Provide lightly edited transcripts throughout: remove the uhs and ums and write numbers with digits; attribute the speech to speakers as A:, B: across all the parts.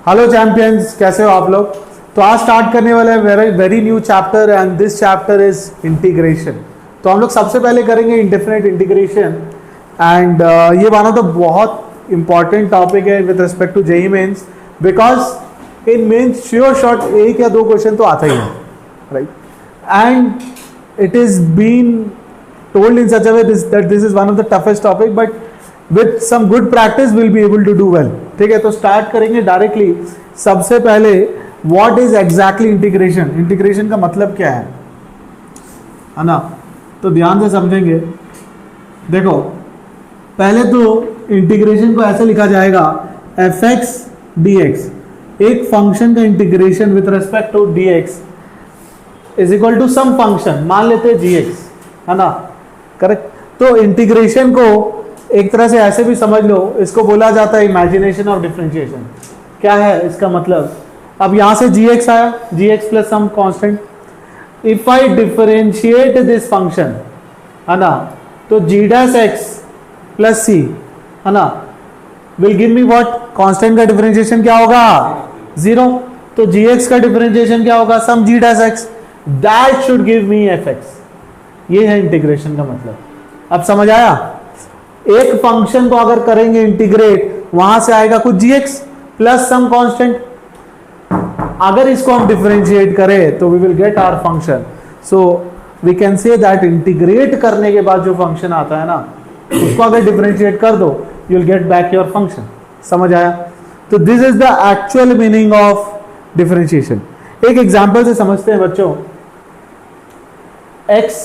A: Hello champions, कैसे हो आप लोग। तो आज स्टार्ट करने वाला है very new chapter and this chapter is integration. तो हम लोग सबसे पहले करेंगे इंडेफिनिट इंटीग्रेशन एंड ये वन ऑफ द बहुत इंपॉर्टेंट टॉपिक है with respect to JEE Mains, because in Mains sure shot एक या दो क्वेश्चन तो आता ही है, right. And it is been told in such a way that this is one of the toughest topic, but with some good practice we'll be able to do well. ठीक है, तो स्टार्ट करेंगे directly. सबसे पहले what is exactly integration? Integration का मतलब क्या है ना, तो ध्यान से समझेंगे। देखो, पहले तो इंटीग्रेशन को ऐसे लिखा जाएगा fx dx, एक फंक्शन का integration with respect to dx is equal to some function, मान लेते हैं gx, है ना, करेक्ट। तो इंटीग्रेशन को एक तरह से ऐसे भी समझ लो, इसको बोला जाता है इमेजिनेशन ऑफ डिफरेंशिएशन। क्या है इसका मतलब, अब यहां से gx आया, gx plus some constant, if I differentiate this function, है ना, तो g dash x plus c, है ना, will give me what, constant का डिफरेंशिएशन क्या होगा, 0। तो gx का डिफरेंशिएशन क्या होगा, some g dash x, that should give me fx। ये है इंटीग्रेशन का मतलब। अब समझ आया, एक फंक्शन को अगर करेंगे इंटीग्रेट, वहां से आएगा कुछ gx प्लस सम कांस्टेंट, अगर इसको हम डिफरेंशिएट करें तो we will get our function. So we can say that integrate करने के बाद जो फंक्शन आता है ना, उसको अगर डिफरेंशिएट कर दो, you will get back your function. समझ आया, तो this is the actual meaning of differentiation. एक एग्जांपल से समझते हैं बच्चों। x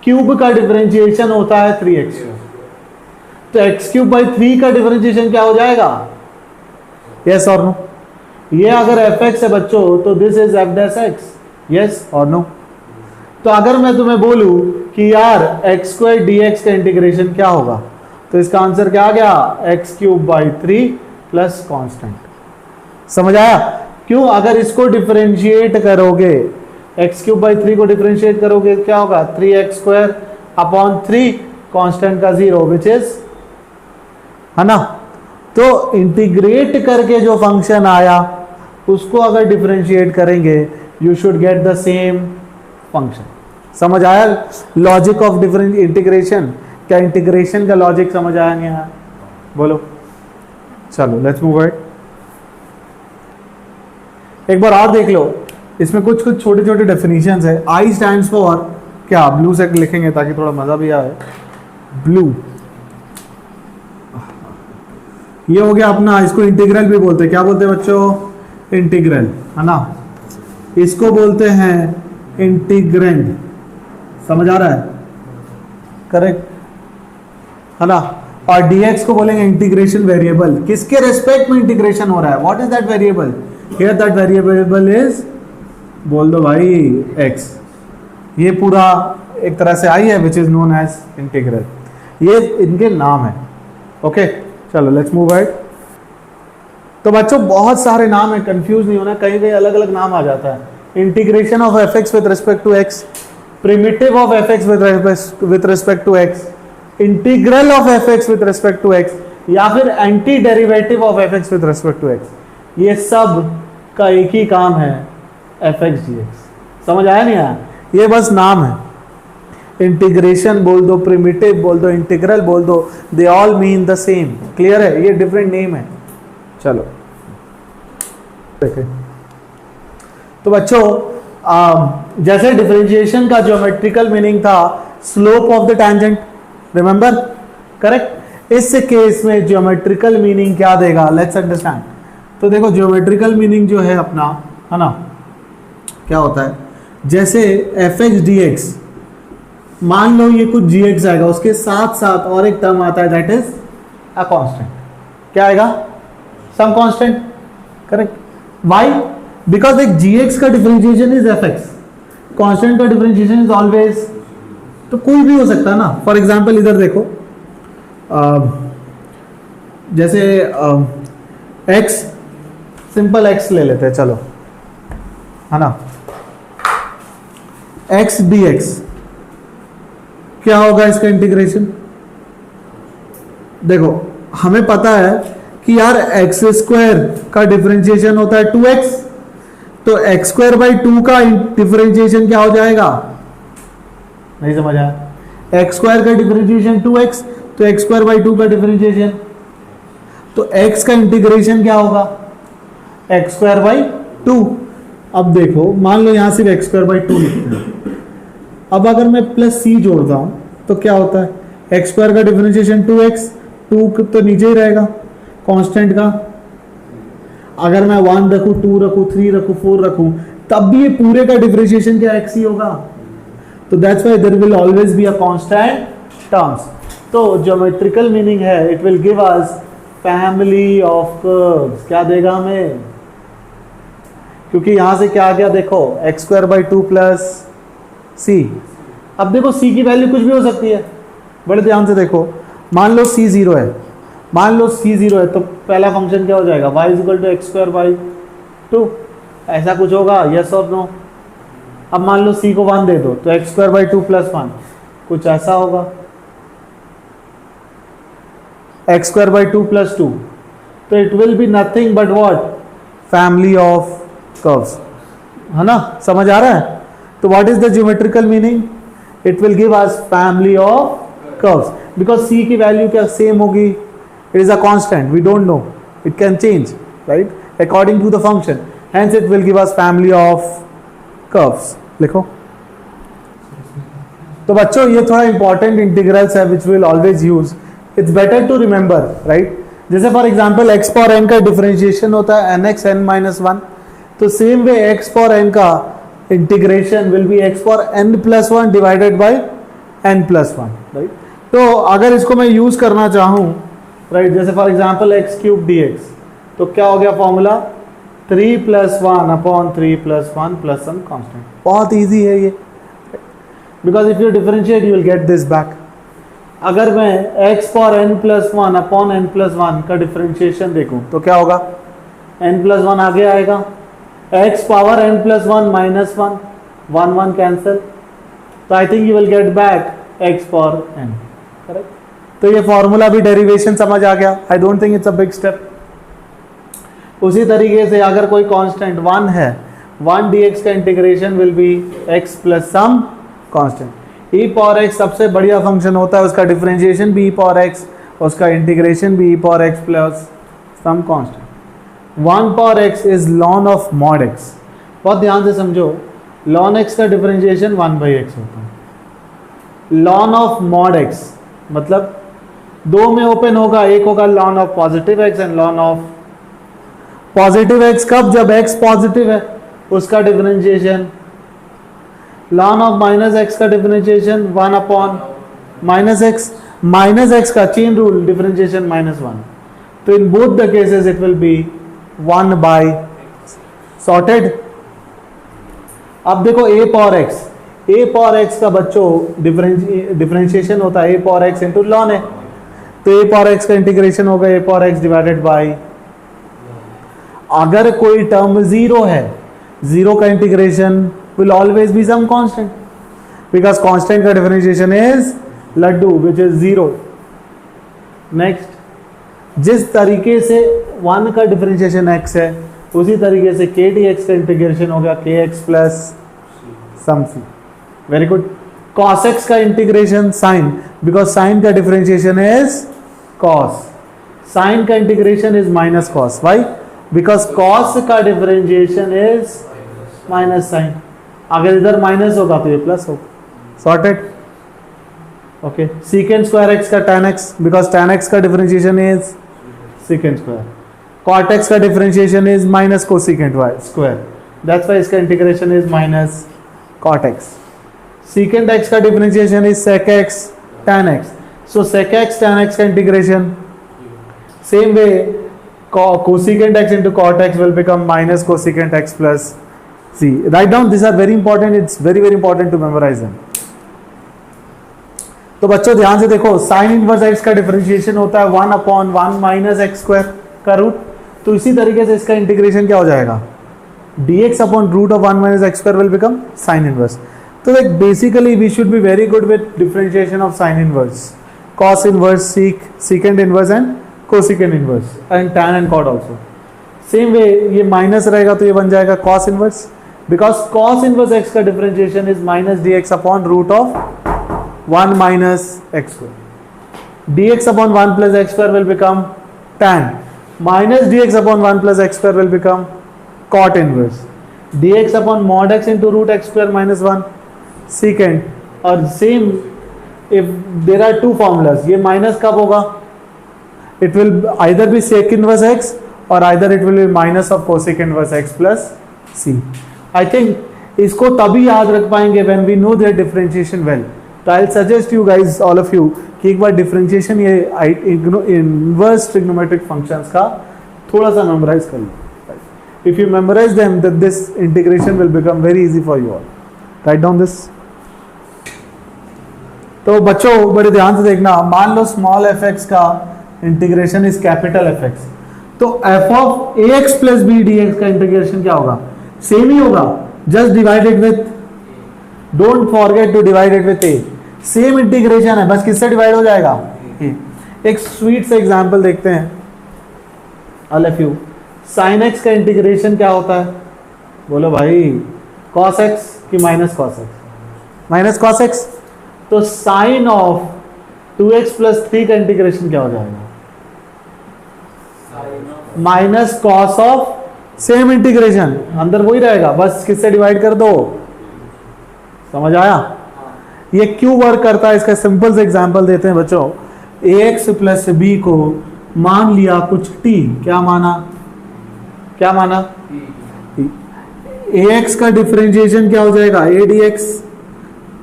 A: क्यूब का डिफरेंशिएशन होता है 3x, तो x क्यूब बाई 3 का डिफरेंशिएशन क्या हो जाएगा, यस और नो। ये अगर fx है बच्चों, तो this is f dash x, yes और नो। तो अगर मैं तुम्हें बोलूं कि यार x स्क्वायर dx का इंटीग्रेशन क्या होगा, तो इसका आंसर क्या आ गया, x cube by 3 plus constant. समझ आया, क्यों, अगर इसको डिफरेंशिएट करोगे, x क्यूब बाई 3 को डिफरेंशिएट करोगे क्या होगा, 3x स्क्वायर अपॉन 3 कांस्टेंट का 0 विच इज, है ना। तो इंटीग्रेट करके जो फंक्शन आया उसको अगर डिफरेंशिएट करेंगे, you should get the same function. समझ आया लॉजिक ऑफ डिफरेंट इंटीग्रेशन, क्या इंटीग्रेशन का लॉजिक समझ आया नहीं आया, बोलो। चलो लेट्स मूव अहेड। एक बार और देख लो, इसमें कुछ कुछ छोटे छोटे डेफिनेशंस है। आई स्टैंड्स फॉर क्या, ब्लू से लिखेंगे ताकि थोड़ा मजा भी आए। ब्लू, ये हो गया अपना, इसको इंटीग्रल भी बोलते हैं। क्या बोलते हैं बच्चों, इंटीग्रल, है ना। इसको बोलते हैं इंटीग्रैंड। समझ आ रहा है, करेक्ट, है ना। और dx को बोलेंगे इंटीग्रेशन वेरिएबल। किसके रेस्पेक्ट में इंटीग्रेशन हो रहा है, what is that variable, here that variable is, बोल दो भाई, x। ये पूरा एक तरह से आई है which is known as integral. ये इनके नाम है, ओके। चलो लेट्स मूव अहेड। तो बच्चों बहुत सारे नाम है, कंफ्यूज नहीं होना, कहीं कहीं अलग अलग नाम आ जाता है। Integration of fx with respect to x, primitive of fx with respect to x, integral of fx with respect to x, या फिर anti derivative of fx with respect to x। ये सब का एक ही काम है, fx dx। समझ आया नहीं आया, ये बस नाम है। इंटीग्रेशन बोल दो, प्रिमिटिव बोल दो, इंटीग्रल बोल दो, they all mean the same. Clear है, ये डिफरेंट नेम है। चलो देखें, तो बच्चों जैसे डिफरेंशिएशन का ज्योमेट्रिकल मीनिंग था slope of the tangent, remember, correct. इस केस में ज्योमेट्रिकल मीनिंग क्या देगा, लेट्स अंडरस्टैंड। तो देखो ज्योमेट्रिकल मीनिंग जो है अपना, है ना, क्या होता है, जैसे fx dx, मान लो ये कुछ gx आएगा, उसके साथ साथ और एक टर्म आता है दैट इज अ कांस्टेंट। क्या आएगा, some constant, correct. Why, because एक gx का डिफरेंशिएशन इज fx, कांस्टेंट का डिफरेंशिएशन इज ऑलवेज, तो कोई भी हो सकता है ना। फॉर एग्जांपल इधर देखो, जैसे x, सिंपल x ले लेते हैं, चलो, है ना। x dx क्या होगा इसका इंटीग्रेशन, देखो हमें पता है कि यार एक्स स्क्वायर का डिफरेंशिएशन होता है 2x, तो एक्स स्क्वायर बाई 2 का डिफरेंशिएशन क्या हो जाएगा? नहीं समझ आया? एक्स स्क्वायर का डिफरेंशिएशन 2x, तो एक्स स्क्वायर बाई 2 का डिफरेंशिएशन, तो x का इंटीग्रेशन क्या होगा? X square by 2। अब देखो, मान लो यहां सिर्फ एक्स स्क्वायर बाई 2 लिखते हैं, अब अगर मैं प्लस c जोड़ता हूं तो क्या होता है? एक्स स्क्वायर का डिफरेंशिएशन 2x, 2 तो नीचे ही रहेगा कांस्टेंट का। अगर मैं 1 रखूं, 2 रखूं, 3 रखूं, 4 रखूं, तब भी ये पूरे का डिफरेंशिएशन क्या x ही होगा। तो that's why there will always be a constant terms. तो ज्योमेट्रिकल मीनिंग है, it will give us family of curves. क्या देगा हमें? क्योंकि यहां से क्या आ गया देखो, एक्स स्क्वायर बाई 2 प्लस सी। अब देखो c की वैल्यू कुछ भी हो सकती है, बड़े ध्यान से देखो। मान लो c 0 है, मान लो c 0 है, तो पहला फंक्शन क्या हो जाएगा? y equal to x square by 2, ऐसा कुछ होगा, यस और नो। अब मान लो c को 1 दे दो, तो एक्स स्क्वायर बाई 2 प्लस 1, कुछ ऐसा होगा, एक्स स्क्वायर बाई 2 प्लस 2। तो it will be nothing but what? Family of curves, है ना? समझ आ रहा है? तो what is the geometrical meaning? It will give us family of curves, because c की वैल्यू क्या सेम होगी? It is a constant, we don't know, it can change, right, according to the function, hence it will give us family of curves. लिखो। तो बच्चों ये थोड़ा important integrals है विच will always use, its better to remember, right. जैसे for example x power n का differentiation होता है nx n माइनस 1, तो same way x power n का integration will be x power n plus 1 divided by n plus 1, right. तो अगर इसको मैं यूज करना चाहूं, राइट, जैसे for example x cube dx, तो क्या हो गया formula? 3 plus 1 upon 3 plus 1 plus some constant. बहुत इजी है ये, because if you differentiate you will get this back. अगर मैं x power n plus 1 upon n plus 1 का डिफरेंशिएशन देखूं तो क्या होगा? n प्लस 1 आगे आएगा, x power n plus 1 minus 1, 1 1 cancel, तो I think you will get back x power n, correct. तो ये फॉर्मूला भी डेरिवेशन समझ आ गया, I don't think it's a big step. उसी तरीके से अगर कोई कांस्टेंट 1 है, 1 dx का integration will be x plus some constant. e power x सबसे बढ़िया फंक्शन होता है, उसका डिफरेंशिएशन भी e पावर x, उसका इंटीग्रेशन भी e power x plus some constant. 1 power x is lawn of mod x। बहुत ध्यान से समझो, लॉन x का डिफरेंशिएशन 1 बाई x होता है। लॉन ऑफ मॉड x मतलब दो में ओपन होगा, एक होगा lawn of positive x and lawn of positive x कब? जब x पॉजिटिव है, उसका differentiation. Lawn of minus x का डिफरेंशिएशन 1 अपॉन माइनस x का चेन रूल डिफरेंशिएशन -1। तो in both the cases it will be 1 by sorted. अब देखो a power x का बच्चों डिफरेंशिएशन होता है a power x into lawn है, तो a पावर x का इंटीग्रेशन होगा a power x divided by, अगर कोई टर्म 0 है, 0 का integration will always be some constant, because constant का differentiation is laddoo which is 0। next, जिस तरीके से 1 का differentiation x है, उसी तरीके से k dx का इंटीग्रेशन हो गया kx प्लस सम c। Very good. cos x का इंटीग्रेशन sin, because sin का differentiation is cos, sin का integration is minus cos। why? because cos का differentiation is minus sin, अगर इधर माइनस होगा तो ये प्लस होगा, sorted. Okay, secant square X का tan x, because tan x का differentiation is secant square, cot x का differentiation is minus cosecant y square, that's why इसका integration is minus cot x। Secant x का differentiation is sec x tan x, so sec x tan x का integration same way cosecant x into cot x will become minus cosecant x plus c। write down, these are very important, it's very important to memorize them। तो बच्चों ध्यान से देखो, sin inverse x का differentiation होता है 1 upon 1 minus X square का root, तो इसी तरीके से इसका इंटीग्रेशन क्या हो जाएगा? dx upon root of 1 minus X square will become sin inverse. तो like basically we should be very good with differentiation of sin inverse, cos inverse, secant inverse and cosecant inverse and tan and cot also. Same way ये minus रहेगा तो ये बन जाएगा cos inverse, because cos inverse X का differentiation is minus D X upon root of 1 minus X square. dx upon 1 plus x square will become tan, minus dx upon 1 plus x square will become cot inverse, dx upon mod x into root x square minus 1 secant। और same if there are two formulas, ये minus कब होगा? It will either be sec inverse x or either it will be minus of cosec inverse x plus c। I think इसको तभी याद रख पाएंगे when we know their differentiation well। तो I'll suggest you guys, all of you, कि एक बार differentiation ये inverse trigonometric functions का थोड़ा सा memorize कर लो। If you memorize them, then this integration will become very easy for you all। Write down this। तो बच्चों बड़े ध्यान से देखना, मान लो स्मॉल एफ एक्स का integration is capital F X, तो F of A x plus B D X का इंटीग्रेशन क्या होगा? सेम ही होगा, just divided with, don't forget to divide it with A. Same integration है, बस किससे डिवाइड हो जाएगा? ए। एक स्वीट से एग्जांपल देखते हैं, all of you. Sine x का इंटीग्रेशन क्या होता है? बोलो भाई, कॉस एक्स की minus cos x? Minus cos x. तो साइन ऑफ 2x प्लस 3 का इंटीग्रेशन क्या हो जाएगा? Minus cos of, same integration, अंदर वही रहेगा, बस किससे डिवाइड कर दो। समझ आया? ये क्यों वर्क करता है, इसका सिंपल से एग्जांपल देते हैं बच्चों। ax प्लस बी को मान लिया कुछ t, क्या माना? क्या माना? ax का डिफरेंशिएशन क्या हो जाएगा? a dx।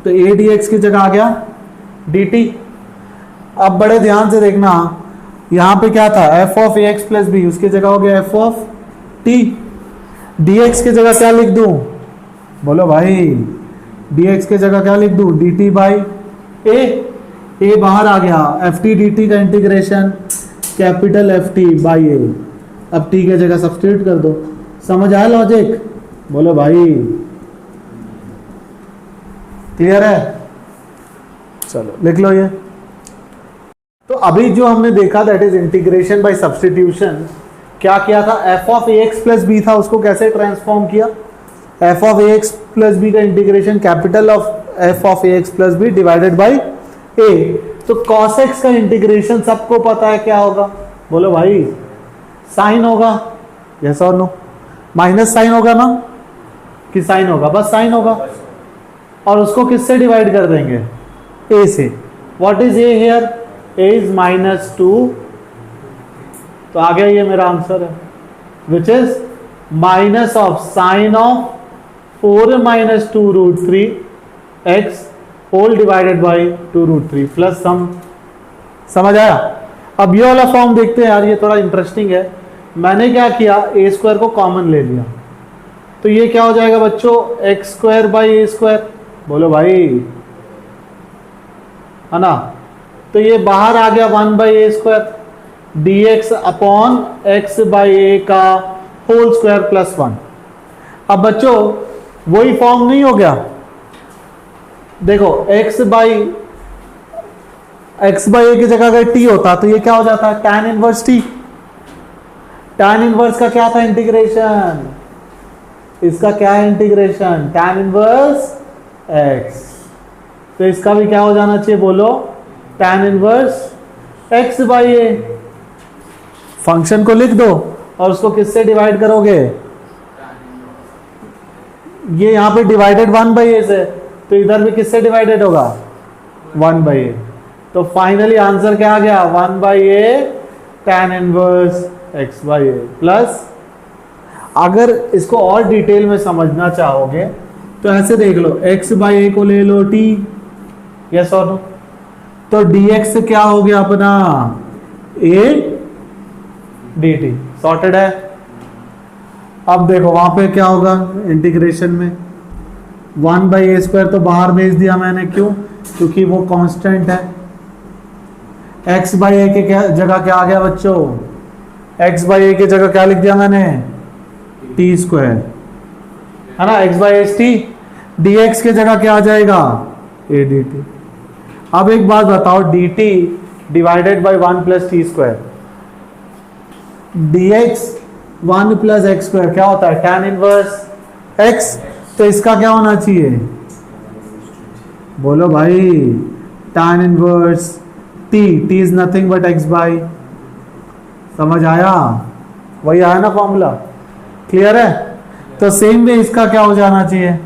A: तो a dx की जगह आ गया dt। अब बड़े ध्यान से देखना, यहां पे क्या था? f of ax plus b, उसकी जगह हो गया f ऑफ t। dx की जगह क्या लिख दूं? बोलो भाई, dx की जगह क्या लिख दूं? dt बाई a बाहर आ गया, ft dt का integration capital ft by a। अब t की जगह सब्स्टिट्यूट कर दो। समझ आया लॉजिक? बोलो भाई, क्लियर है? चलो लिख लो ये। तो अभी जो हमने देखा that is integration by substitution. क्या किया था? F of A x plus B था, उसको कैसे ट्रांसफॉर्म किया? F of A x plus B का integration capital of F of A x plus B divided by A. तो कॉस एक्स का इंटीग्रेशन सबको पता है क्या होगा? बोलो भाई, साइन होगा, यस और नो? माइनस साइन होगा ना, कि साइन होगा? बस साइन होगा, और उसको किससे डिवाइड कर देंगे? a से। What is a here? a is -2, तो आ गया, ये मेरा आंसर है, which is minus of sine of 4 - 2 root 3 x whole divided by 2 root 3 plus sum. समझ आया? अब ये वाला फॉर्म देखते हैं यार, ये थोड़ा इंटरेस्टिंग है। मैंने क्या किया, a स्क्वायर को कॉमन ले लिया, तो ये क्या हो जाएगा बच्चों? x square by a square. बोलो भाई, है ना? तो ये बाहर आ गया 1 by A square dx upon x by A का होल स्क्वायर प्लस 1। अब बच्चों वही फॉर्म नहीं हो गया? देखो x बाई ए की जगह अगर t होता तो ये क्या हो जाता है? tan inverse t। tan inverse का क्या था इंटीग्रेशन? इसका क्या है इंटीग्रेशन? tan inverse x। तो इसका भी क्या हो जाना चाहिए? बोलो, tan inverse x by A. Function को लिख दो और उसको किससे डिवाइड करोगे? ये यहां पे डिवाइडेड 1 बाई ए से, तो इधर भी किससे डिवाइडेड होगा? 1 बाई ए। तो फाइनली आंसर क्या आ गया? 1 by A tan inverse x by A plus. अगर इसको और डिटेल में समझना चाहोगे तो ऐसे देख लो, x बाई ए को ले लो t, यस और नो? तो dx क्या हो गया अपना? a dt। सॉर्टेड है? अब देखो वहां पे क्या होगा इंटीग्रेशन में? 1 बाई ए स्क्वायर तो बाहर भेज दिया मैंने, क्यों? क्योंकि वो कांस्टेंट है। x बाई ए के जगह क्या आ गया बच्चों? x बाई ए की जगह क्या लिख दिया मैंने? t स्क्वायर, है ना? x by H T. dx के जगह क्या आ जाएगा? a dt। अब एक बात बताओ, dt divided by 1 plus T square, dx 1 plus x square क्या होता है tan इनवर्स x। तो इसका क्या होना चाहिए, बोलो भाई, tan inverse t is nothing but x by, समझ आया, वही आया ना फॉर्मूला, क्लियर है। तो सेम वे इसका क्या हो जाना चाहिए,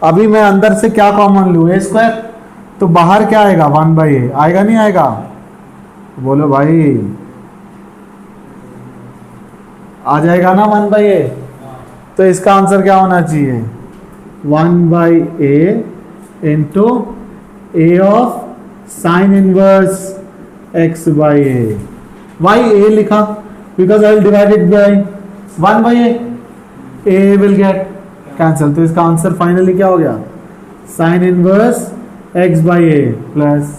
A: अभी मैं अंदर से क्या कॉमन लूँ, ए स्क्वायर, तो बाहर क्या आएगा 1 बाई ए, आएगा नहीं आएगा, बोलो भाई, आ जाएगा ना 1 बाई ए। तो इसका आंसर क्या होना चाहिए 1 by A into A of sine inverse X by A. Why A लिखा because I will divide it by 1 by A will get cancel. तो इसका आंसर फाइनली क्या हो गया, sine inverse X by A plus,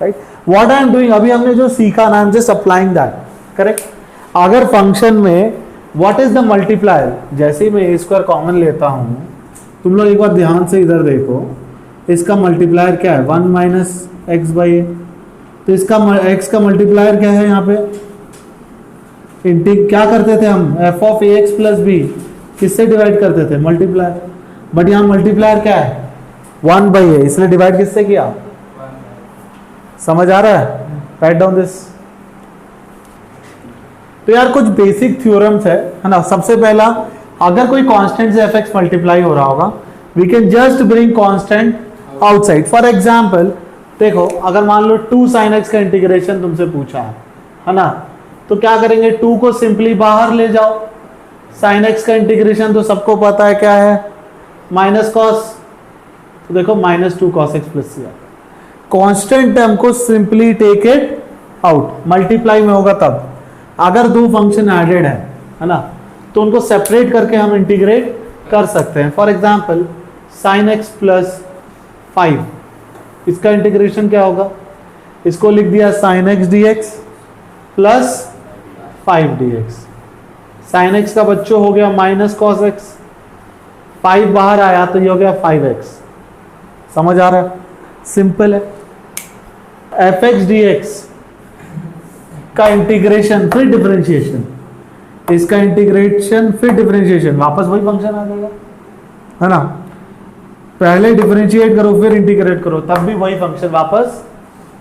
A: right. What I am doing, अभी हमने जो सीखा ना, I am just applying that, correct. अगर फंक्शन में व्हाट इज द मल्टीप्लायर, जैसे ही मैं ए स्क्वायर कॉमन लेता हूं, तुम लोग एक बार ध्यान से इधर देखो, इसका मल्टीप्लायर क्या है 1 माइनस एक्स बाई ए। तो इसका x का मल्टीप्लायर क्या है यहाँ पे, क्या करते थे हम, f of A x plus b किससे डिवाइड करते थे, मल्टीप्लायर, बट यहाँ मल्टीप्लायर क्या है 1 बाई ए, इसलिए डिवाइड किससे किया, समझ आ रहा है, राइट डाउन दिस। तो यार कुछ बेसिक थ्योरम्स है ना। सबसे पहला, अगर कोई कांस्टेंट से fx मल्टीप्लाई हो रहा होगा, we can just bring constant outside. For example देखो, अगर मान लो 2 sin x का इंटीग्रेशन तुमसे पूछा है ना, तो क्या करेंगे, 2 को सिंपली बाहर ले जाओ, sin x का इंटीग्रेशन तो सबको पता है क्या है, माइनस कॉस, तो देखो -2 cos x plus c. Constant term को simply take it out, multiply में होगा तब। अगर दो फंक्शन एडेड है ना, तो उनको सेपरेट करके हम इंटीग्रेट कर सकते हैं। For example sin x plus 5, इसका इंटीग्रेशन क्या होगा, इसको लिख दिया sin x dx plus 5 dx। sin x का बच्चों हो गया माइनस कॉस x, 5 बाहर आया तो ये हो गया 5x, समझ आ रहा है, सिंपल है। fx dx का इंटीग्रेशन फिर डिफरेंशिएशन, इसका इंटीग्रेशन फिर डिफरेंशिएशन, वापस वही फंक्शन आ जाएगा, है ना। पहले डिफरेंशिएट करो फिर इंटीग्रेट करो, तब भी वही फंक्शन वापस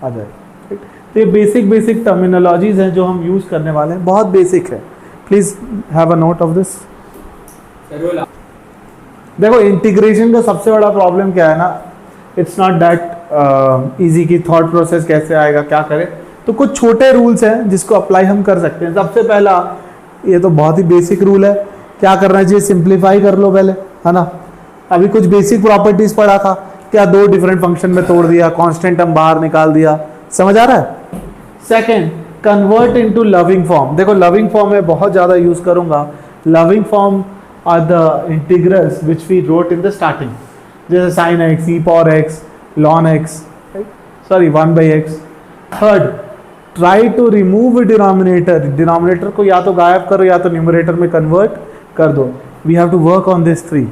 A: आ जाएगा। तो ये बेसिक टर्मिनोलॉजीज हैं जो हम यूज करने वाले हैं, बहुत बेसिक है, please have a note of this. देखो इंटीग्रेशन का सबसे बड़ा प्रॉब्लम क्या है ना, इट्स नॉट दैट इजी की थॉट प्रोसेस कैसे आएगा, क्या करें। तो कुछ छोटे रूल्स हैं जिसको अप्लाई हम कर सकते हैं। सबसे पहला, ये तो बहुत ही बेसिक रूल है, क्या करना चाहिए, सिंप्लीफाई कर लो पहले, है ना। अभी कुछ बेसिक प्रॉपर्टीज पढ़ा था, क्या दो डिफरेंट फंक्शन में तोड़ दिया, कांस्टेंट हम बाहर निकाल दिया, समझ आ रहा है। Second, convert into loving form. देखो लविंग फॉर्म में बहुत ज्यादा यूज करूंगा, loving form are the integrals which we wrote in the starting, जैसे sin x, e power x, ln x, sorry 1 by x। Third, try to remove denominator, denominator को या तो गायब करो या तो न्यूमरेटर में कन्वर्ट कर दो। We have to work on this 3,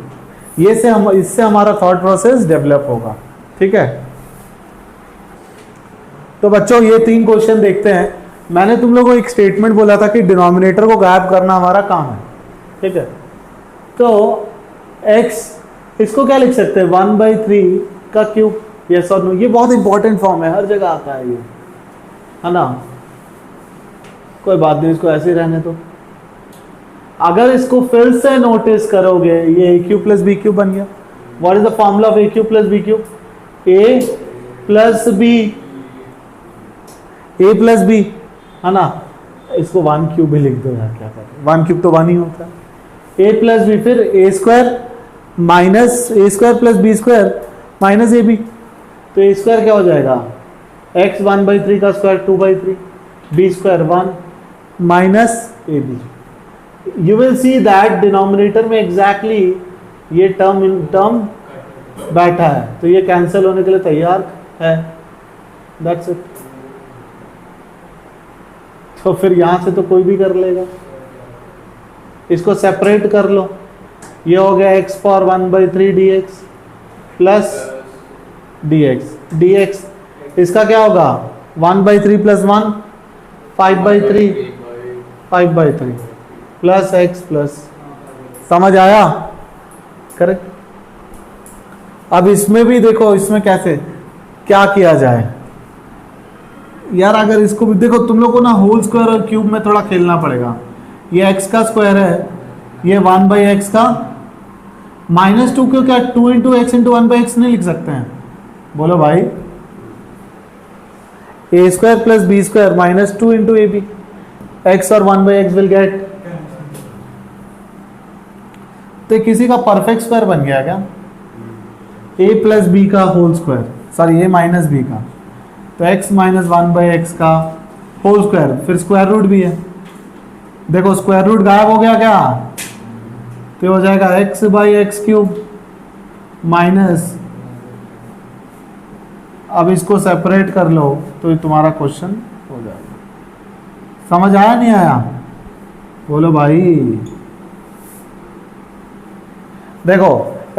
A: ये से हम, इससे हमारा थॉट प्रोसेस डेवलप होगा, ठीक है। तो बच्चों ये 3 क्वेश्चन देखते हैं। मैंने तुम लोगों को एक स्टेटमेंट बोला था कि डिनोमिनेटर को गायब करना हमारा काम है, ठीक है। तो x, इसको क्या लिख सकते हैं 1/3 का क्यूब, यस और नो। ये बहुत इंपॉर्टेंट फॉर्म है, हर जगह आता है ये, है ना। कोई बात नहीं, इसको ऐसे ही रहने दो। अगर इसको फिर से नोटिस करोगे, ये a cube plus b cube बन गया। What is the formula of a cube plus b cube, a plus b, a plus b, है ना। इसको 1 क्यूब भी लिख दो यार, क्या करें, 1 क्यूब तो 1 ही होता है। a प्लस बी, फिर a square minus a square plus b square minus ab, तो a स्क्वायर क्या हो जाएगा, x 1/3 का square 2/3, b square 1 minus ab। You will see that denominator में एग्जैक्टली ये टर्म इन टर्म बैठा है, तो ये कैंसिल होने के लिए तैयार है, दैट्स इट। तो फिर यहां से तो कोई भी कर लेगा, इसको सेपरेट कर लो, ये हो गया x power 1/3 dx plus dx, इसका क्या होगा 1/3 प्लस 1 5/3 5/3 प्लस एक्स प्लस, समझ आया? करेक्ट। अब इसमें भी देखो, इसमें कैसे क्या किया जाए यार, अगर इसको भी देखो, तुम लोग को ना होल स्क्वायर और क्यूब में थोड़ा खेलना पड़ेगा। ये एक्स का स्क्वायर है, ये 1/x का -2 क्यों, क्या 2 इंटू एक्स इंटू 1/x नहीं लिख सकते हैं? बोलो भाई, a square plus b square -2 into a b, x और 1/x विल गेट, तो किसी का परफेक्ट स्क्वायर बन गया क्या? a प्लस बी का whole square, sorry a minus b का, तो x माइनस 1/x का होल स्क्वायर, फिर स्क्वायर रूट भी है। देखो स्क्वायर रूट गायब हो गया क्या, तो हो जाएगा x/x³ माइनस, अब इसको सेपरेट कर लो तो ये तुम्हारा क्वेश्चन हो जाएगा। समझ आया नहीं आया? बोलो भाई। देखो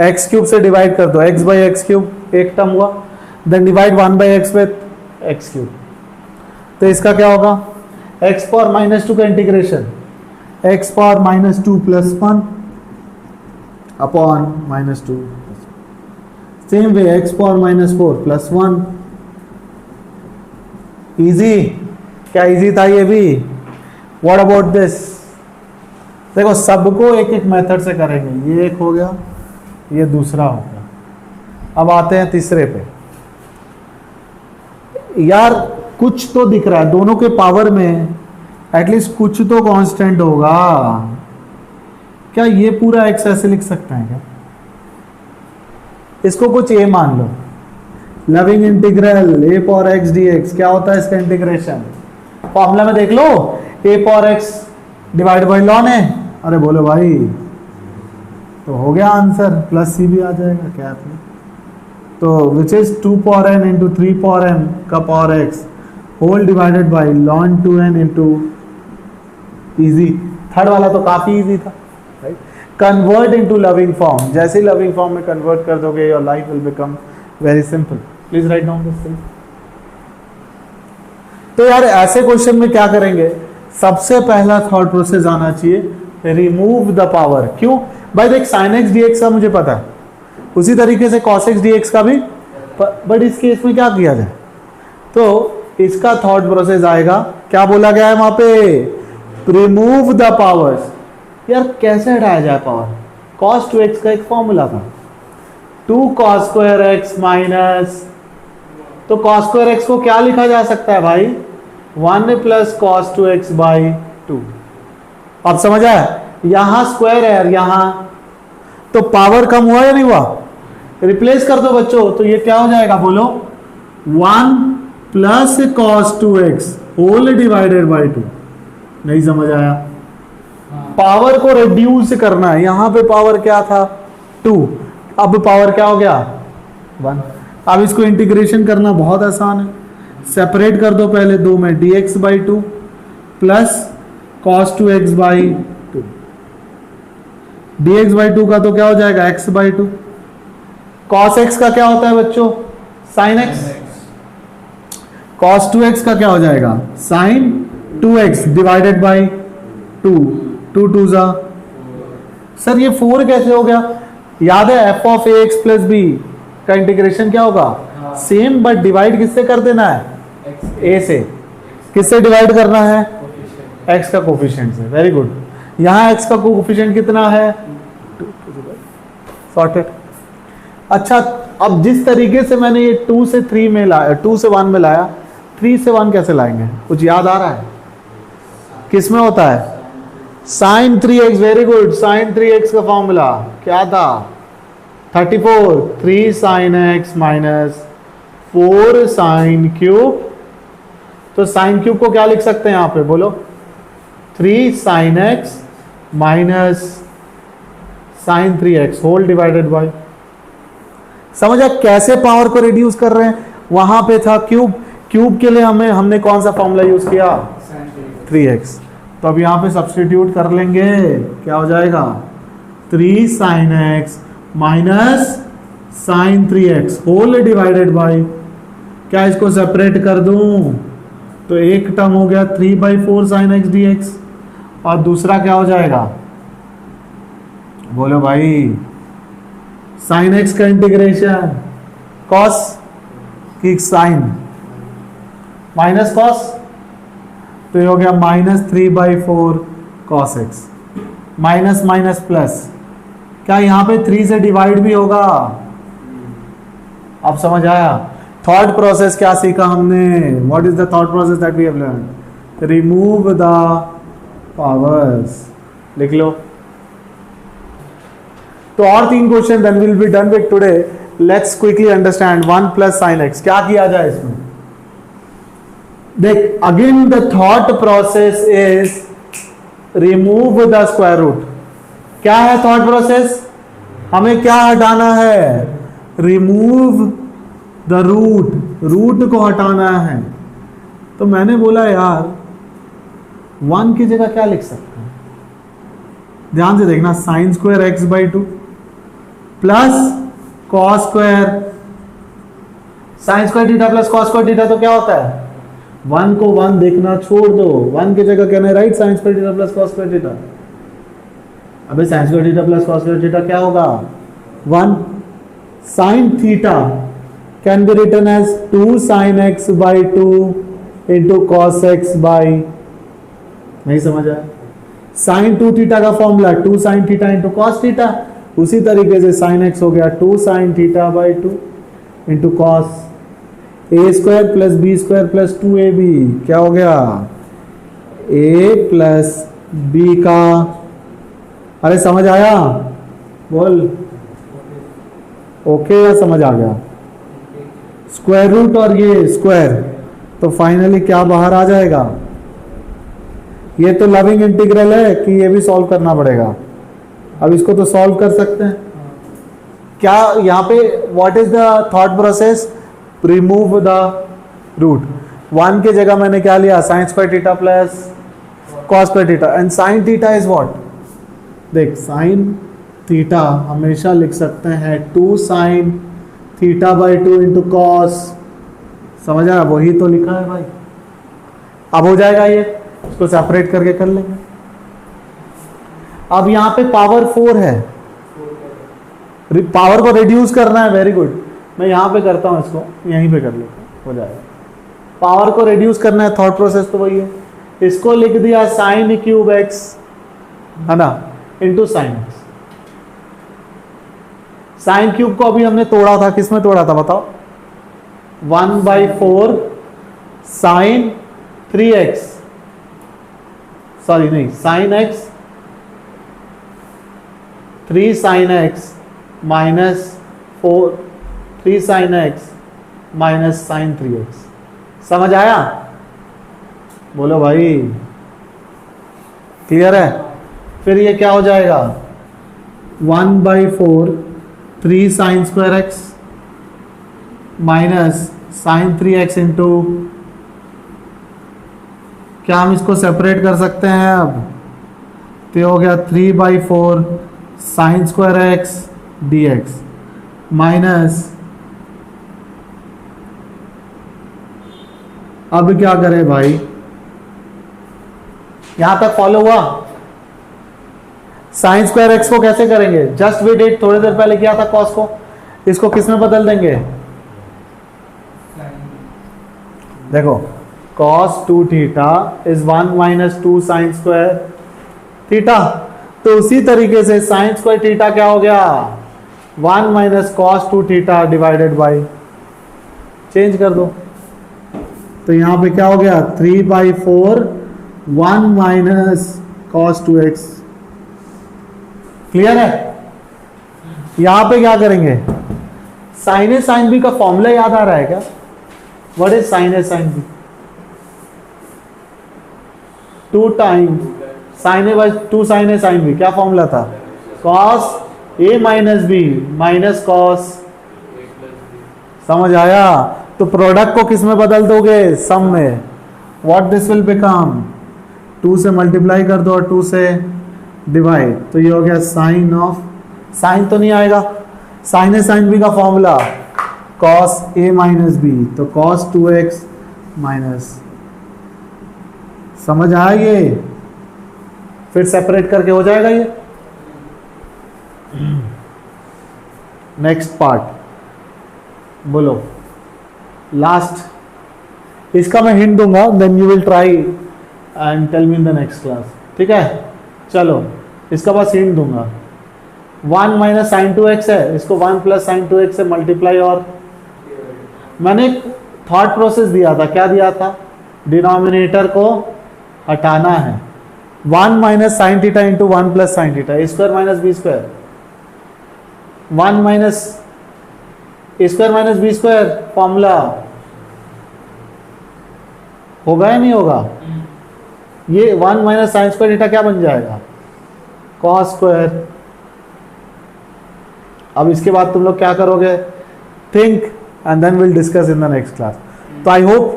A: x³ से डिवाइड कर दो, x/x³ एक टर्म हुआ, then divide 1/x with x³, तो इसका क्या होगा, x पावर -2 का integration x power -2 + 1 upon -2, same way x power -4 + 1। Easy, क्या इजी था ये भी? What about this? देखो सबको एक एक मेथड से करेंगे, ये एक हो गया, ये दूसरा हो गया। अब आते हैं तीसरे पे। यार कुछ तो दिख रहा है, दोनों के पावर में एटलीस्ट कुछ तो कांस्टेंट होगा। क्या ये पूरा एक्स ऐसे लिख सकते हैं क्या? इसको कुछ ए मान लो, लविंग integral a power x dx, क्या होता है इसका इंटीग्रेशन? फॉर्मूला में देख लो, a power x divide by ln है। अरे बोलो भाई, तो हो गया आंसर, प्लस सी भी आ जाएगा क्या में, तो which is 2 power n into 3 power n का power x whole divided by ln 2n into, easy. Third वाला तो काफी इजी था, right? Convert into loving form, जैसे ही लविंग फॉर्म में कन्वर्ट कर दोगे your life will become very simple. Please write down this thing. तो यार ऐसे क्वेश्चन में क्या करेंगे, सबसे पहला थॉट प्रोसेस आना चाहिए, रिमूव द पावर। क्यों भाई? देख sin x dx का मुझे पता है, उसी तरीके से cos x dx का भी, बट इस केस में क्या किया जाए, तो इसका थॉट प्रोसेस आएगा, क्या बोला गया है वहां पे, रिमूव द पावर्स। यार कैसे हटाया जाए पावर? cos 2x का एक फॉर्मूला था, 2 cos स्क्वायर x माइनस, तो cos स्क्वायर x को क्या लिखा जा सकता है भाई, 1 प्लस cos 2x/2। अब समझ आया? यहां स्क्वायर है, यहां तो पावर कम हुआ या नहीं हुआ? रिप्लेस कर दो बच्चों, तो ये क्या हो जाएगा बोलो, 1 plus cos 2x whole divided by 2। नहीं समझ आया? पावर को रिड्यूस करना है, यहां पे पावर क्या था 2, अब पावर क्या हो गया 1। अब इसको इंटीग्रेशन करना बहुत आसान है, सेपरेट कर दो पहले दो में, dx/2 plus cos 2x/2, dx/2 का तो क्या हो जाएगा x/2, cos x का क्या होता है बच्चों, sin x, cos 2x का क्या हो जाएगा sin 2x डिवाइडेड बाई 2, 2 2 जा, सर ये 4 कैसे हो गया? याद है f of ax plus B का इंटीग्रेशन क्या होगा, सेम, बट डिवाइड किससे कर देना है, a से। किससे डिवाइड करना है, x का कोफिशिएंट से। Very good. यहां x का कोफिशिएंट कितना है, सॉर्टेड। अच्छा, अब जिस तरीके से मैंने ये 2 से 3 में लाया, 2 से 1 में लाया, 3 से 1 कैसे लाएंगे, कुछ याद आ रहा है? किस में होता है, sin 3x। Very good, sin 3x का फॉर्मूला क्या था, 34, 3 sin x minus 4 sin cube. तो sin क्यूब को क्या लिख सकते हैं यहां पे बोलो, 3 sin x minus sin 3x whole divided by. समझा कैसे पावर को रिड्यूस कर रहे हैं? वहां पे था क्यूब, क्यूब के लिए हमने कौन सा फॉर्मूला यूज किया, 3x। तो अब यहां पे सब्स्टिट्यूट कर लेंगे, क्या हो जाएगा 3 sin x minus sin 3x whole divided by, क्या इसको सेपरेट कर दूं तो एक टर्म हो गया 3/4 साइन एक्स डी एक्स, और दूसरा क्या हो जाएगा, बोलो भाई, साइन एक्स का इंटीग्रेशन कॉस की साइन माइनस कॉस, तो ये हो गया -3/4 cos x, minus minus plus. क्या यहाँ पे 3 से डिवाइड भी होगा? अब समझ आया? थॉट प्रोसेस क्या सीखा हमने? What is the thought process that we have learn? Remove the powers. लिख लो। तो और 3 question then will be done with today. Let's quickly understand 1 plus sine x. क्या किया जाए इसमें? देख, again the thought process is remove the square root. क्या है थॉट प्रोसेस? हमें क्या हटाना है? रिमूव द रूट, रूट को हटाना है। तो मैंने बोला यार 1 की जगह क्या लिख सकते हैं? ध्यान से देखना, sign square x by 2 plus cos square, sign square theta plus cos square theta, तो क्या होता है? 1 को 1 देखना छोड़ दो, 1 की जगह कहना है right sine square theta plus cos square theta. अबे sine square theta plus cos square theta क्या होगा? 1 sine theta can be written as 2 sine X by 2 into cos X by, नहीं समझ आया? साइन 2 थीटा का formula 2 sine theta into cos theta, उसी तरीके से साइन एक्स हो गया 2 sine theta by 2 into cos A square plus b square plus 2ab। क्या हो गया? a प्लस बी का, अरे समझ आया? बोल ओके या समझ आ गया? स्क्वायर रूट और ये स्क्वायर, तो फाइनली क्या बाहर आ जाएगा? ये तो लविंग इंटीग्रल है कि ये भी सॉल्व करना पड़ेगा। अब इसको तो सॉल्व कर सकते हैं क्या? यहाँ पे what is the thought process? Remove the root. 1 की जगह मैंने क्या लिया? Sine square theta plus cos square theta, and sine theta is what? देख, साइन थीटा हमेशा लिख सकते हैं 2 sine theta by 2 into cos. समझ आया? वही तो लिखा है भाई। अब हो जाएगा ये, इसको सेपरेट करके कर लेंगे। अब यहां पे पावर 4 है, पावर को रिड्यूस करना है। वेरी गुड, मैं यहां पे करता हूं, इसको यहीं पे कर लेता हूं, हो जाएगा। पावर को रिड्यूस करना है, थॉट प्रोसेस तो वही है। इसको लिख दिया साइन क्यूब एक्स, है ना, into sine x. Sine cube को अभी हमने तोड़ा था, किस में तोड़ा था बताओ? 1/4 साइन 3x, सॉरी नहीं, sine x 3 sine x minus 3 sine x minus sine 3x। समझ आया? बोलो भाई, क्लियर है? फिर ये क्या हो जाएगा? 1/4 3 sine square x minus sine 3x into, क्या हम इसको सेपरेट कर सकते हैं अब? तो हो गया 3/4 sign square x D x minus, अब क्या करें भाई? यहां तक फॉलो हुआ? साइन स्क्वायर एक्स को कैसे करेंगे? जस्ट वी डिड, थोड़ी देर पहले किया था कॉस को, इसको किस में बदल देंगे? देखो, cos 2 theta is 1 minus 2 sign square theta, तो उसी तरीके से साइन स्क्वायर थीटा क्या हो गया? 1 minus cos 2 theta divided by, change कर दो, तो यहां पे क्या हो गया? 3/4 1 माइनस कॉस 2x। क्लियर है? यहां पे क्या करेंगे? साइन ए साइन बी का फॉर्मूला याद आ रहा है क्या? What is sine a sine b? 2 times sine a by 2 sine a sine b, क्या फॉर्मूला था? Cos a minus b minus cos, समझ आया? तो प्रोडक्ट को किस में बदल दोगे? सम में। What this will become? 2 से मल्टीप्लाई कर दो और 2 से डिवाइड, तो ये हो गया साइन ऑफ, साइन तो नहीं आएगा, साइन ए साइन बी का formula cos a minus b, तो कॉस 2x माइनस समझ आया ये? फिर सेपरेट करके हो जाएगा ये। नेक्स्ट पार्ट बोलो, लास्ट। इसका मैं हिंट दूंगा, then you will try and tell me in the next class, ठीक है? चलो इसका बस हिंट दूंगा। 1 माइनस साइन 2x है, इसको 1 प्लस साइन 2x से मल्टीप्लाई, और मैंने एक थॉट प्रोसेस दिया था, क्या दिया था? डिनोमिनेटर को हटाना है। 1 minus sine theta into 1 plus sine theta, A square minus B square, 1 minus A square minus B square formula होगा या नहीं होगा? ये 1 माइनस साइन स्क्वायर थीटा क्या बन जाएगा? Cos square. अब इसके बाद तुम लोग क्या करोगे? Think and then will discuss in the next class. तो I hope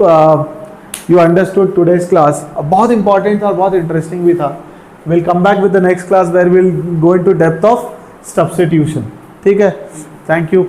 A: you understood today's class. बहुत इंपॉर्टेंट था और बहुत इंटरेस्टिंग भी था। Will come back with the next class where will go into depth of substitution, ठीक है? Thank you.